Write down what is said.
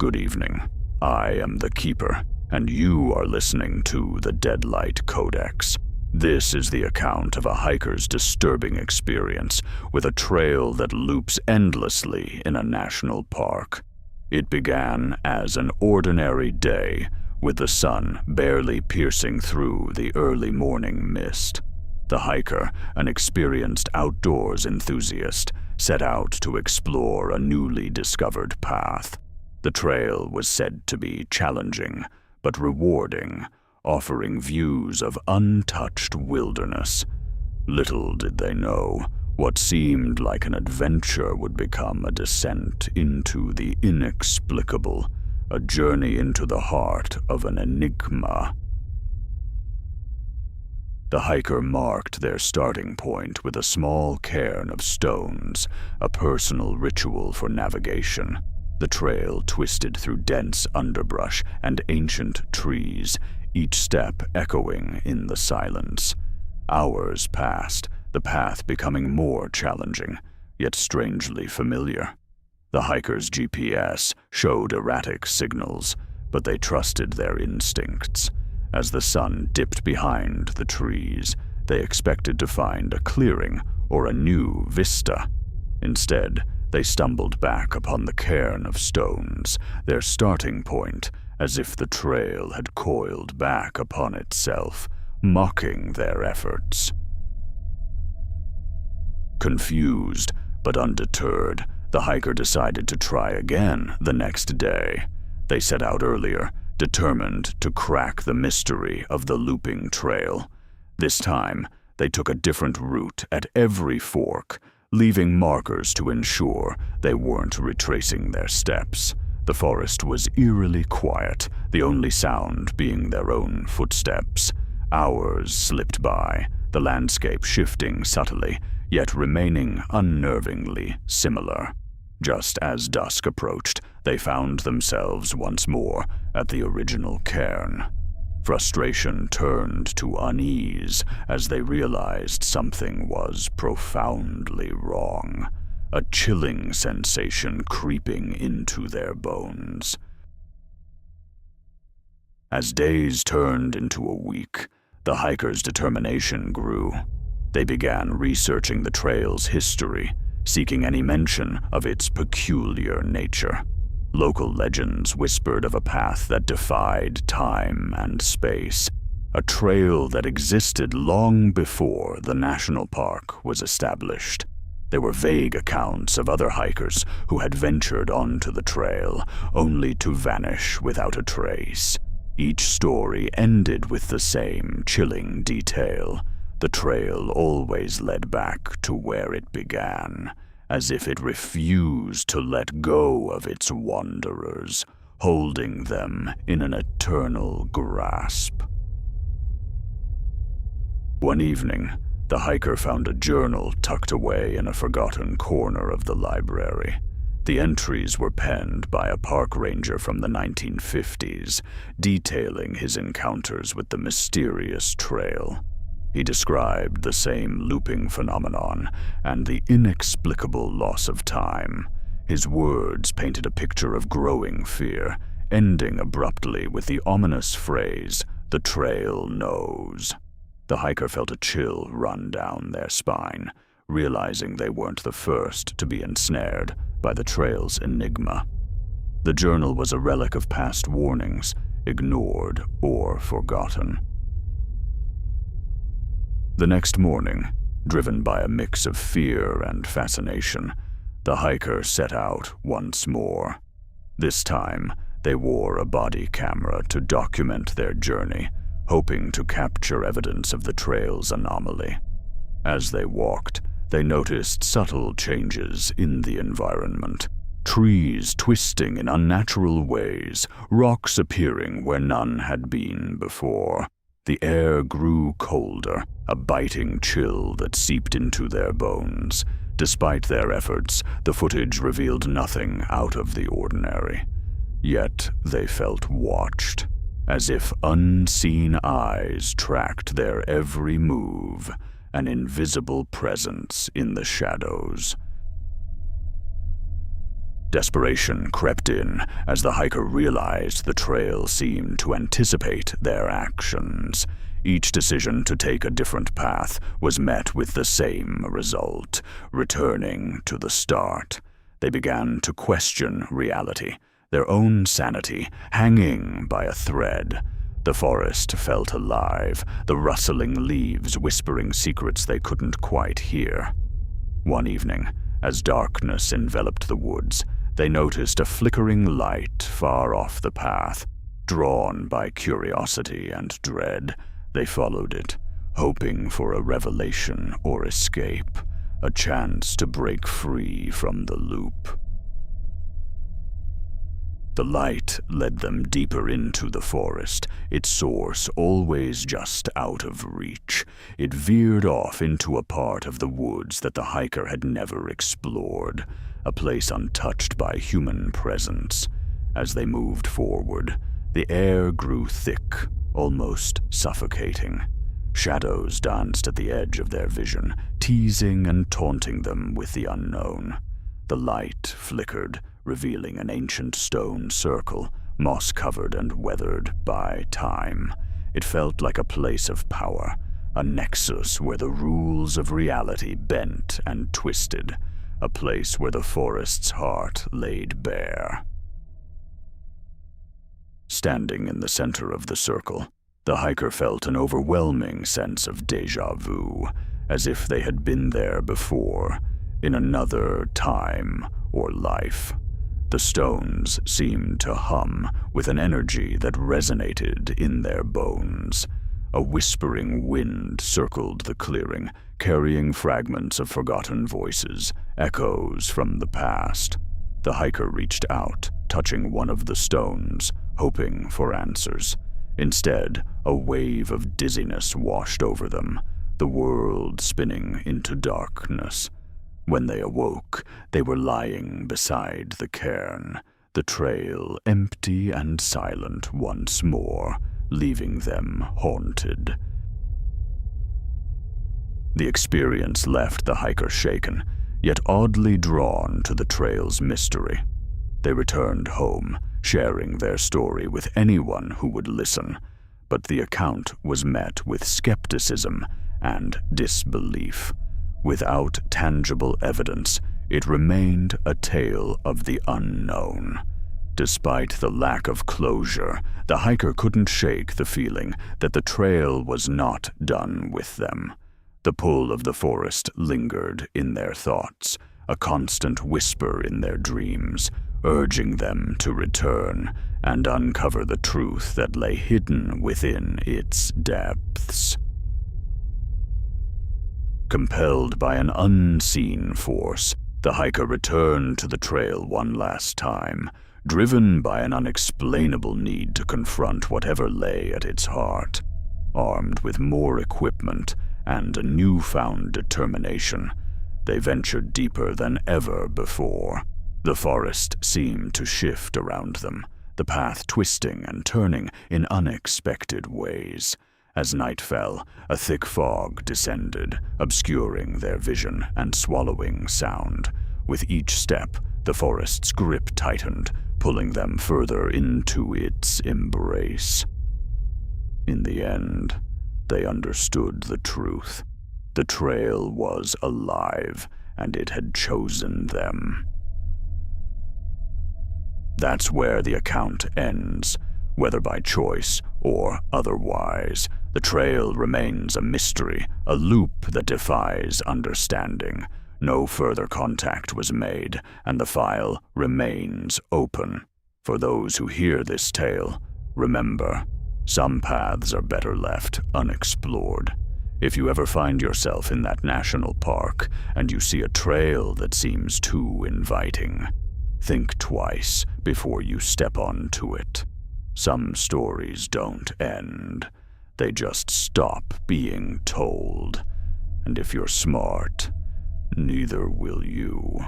Good evening. I am the Keeper, and you are listening to the Deadlight Codex. This is the account of a hiker's disturbing experience with a trail that loops endlessly in a national park. It began as an ordinary day, with the sun barely piercing through the early morning mist. The hiker, an experienced outdoors enthusiast, set out to explore a newly discovered path. The trail was said to be challenging, but rewarding, offering views of untouched wilderness. Little did they know, what seemed like an adventure would become a descent into the inexplicable, a journey into the heart of an enigma. The hiker marked their starting point with a small cairn of stones, a personal ritual for navigation. The trail twisted through dense underbrush and ancient trees, each step echoing in the silence. Hours passed, the path becoming more challenging, yet strangely familiar. The hiker's GPS showed erratic signals, but they trusted their instincts. As the sun dipped behind the trees, they expected to find a clearing or a new vista. Instead, they stumbled back upon the cairn of stones, their starting point, as if the trail had coiled back upon itself, mocking their efforts. Confused but undeterred, the hiker decided to try again the next day. They set out earlier, determined to crack the mystery of the looping trail. This time, they took a different route at every fork, leaving markers to ensure they weren't retracing their steps. The forest was eerily quiet, the only sound being their own footsteps. Hours slipped by, the landscape shifting subtly, yet remaining unnervingly similar. Just as dusk approached, they found themselves once more at the original cairn. Frustration turned to unease as they realized something was profoundly wrong, a chilling sensation creeping into their bones. As days turned into a week, the hikers' determination grew. They began researching the trail's history, seeking any mention of its peculiar nature. Local legends whispered of a path that defied time and space, a trail that existed long before the national park was established. There were vague accounts of other hikers who had ventured onto the trail, only to vanish without a trace. Each story ended with the same chilling detail. The trail always led back to where it began, as if it refused to let go of its wanderers, holding them in an eternal grasp. One evening, the hiker found a journal tucked away in a forgotten corner of the library. The entries were penned by a park ranger from the 1950s, detailing his encounters with the mysterious trail. He described the same looping phenomenon and the inexplicable loss of time. His words painted a picture of growing fear, ending abruptly with the ominous phrase, "The trail knows." The hiker felt a chill run down their spine, realizing they weren't the first to be ensnared by the trail's enigma. The journal was a relic of past warnings, ignored or forgotten. The next morning, driven by a mix of fear and fascination, the hiker set out once more. This time, they wore a body camera to document their journey, hoping to capture evidence of the trail's anomaly. As they walked, they noticed subtle changes in the environment. Trees twisting in unnatural ways, rocks appearing where none had been before. The air grew colder, a biting chill that seeped into their bones. Despite their efforts, the footage revealed nothing out of the ordinary. Yet they felt watched, as if unseen eyes tracked their every move, an invisible presence in the shadows. Desperation crept in as the hiker realized the trail seemed to anticipate their actions. Each decision to take a different path was met with the same result, returning to the start. They began to question reality, their own sanity hanging by a thread. The forest felt alive, the rustling leaves whispering secrets they couldn't quite hear. One evening, as darkness enveloped the woods, they noticed a flickering light far off the path. Drawn by curiosity and dread, they followed it, hoping for a revelation or escape, a chance to break free from the loop. The light led them deeper into the forest, its source always just out of reach. It veered off into a part of the woods that the hiker had never explored, a place untouched by human presence. As they moved forward, the air grew thick, almost suffocating. Shadows danced at the edge of their vision, teasing and taunting them with the unknown. The light flickered, revealing an ancient stone circle, moss-covered and weathered by time. It felt like a place of power, a nexus where the rules of reality bent and twisted, a place where the forest's heart laid bare. Standing in the center of the circle, the hiker felt an overwhelming sense of déjà vu, as if they had been there before, in another time or life. The stones seemed to hum with an energy that resonated in their bones. A whispering wind circled the clearing, carrying fragments of forgotten voices, echoes from the past. The hiker reached out, touching one of the stones, hoping for answers. Instead, a wave of dizziness washed over them, the world spinning into darkness. When they awoke, they were lying beside the cairn, the trail empty and silent once more, leaving them haunted. The experience left the hiker shaken, yet oddly drawn to the trail's mystery. They returned home, sharing their story with anyone who would listen, but the account was met with skepticism and disbelief. Without tangible evidence, it remained a tale of the unknown. Despite the lack of closure, the hiker couldn't shake the feeling that the trail was not done with them. The pull of the forest lingered in their thoughts, a constant whisper in their dreams, urging them to return and uncover the truth that lay hidden within its depths. Compelled by an unseen force, the hiker returned to the trail one last time, driven by an unexplainable need to confront whatever lay at its heart. Armed with more equipment and a newfound determination, they ventured deeper than ever before. The forest seemed to shift around them, the path twisting and turning in unexpected ways. As night fell, a thick fog descended, obscuring their vision and swallowing sound. With each step, the forest's grip tightened, pulling them further into its embrace. In the end, they understood the truth. The trail was alive, and it had chosen them. That's where the account ends. Whether by choice or otherwise, the trail remains a mystery, a loop that defies understanding. No further contact was made, and the file remains open. For those who hear this tale, remember, some paths are better left unexplored. If you ever find yourself in that national park and you see a trail that seems too inviting, think twice before you step onto it. Some stories don't end. They just stop being told. And if you're smart, neither will you.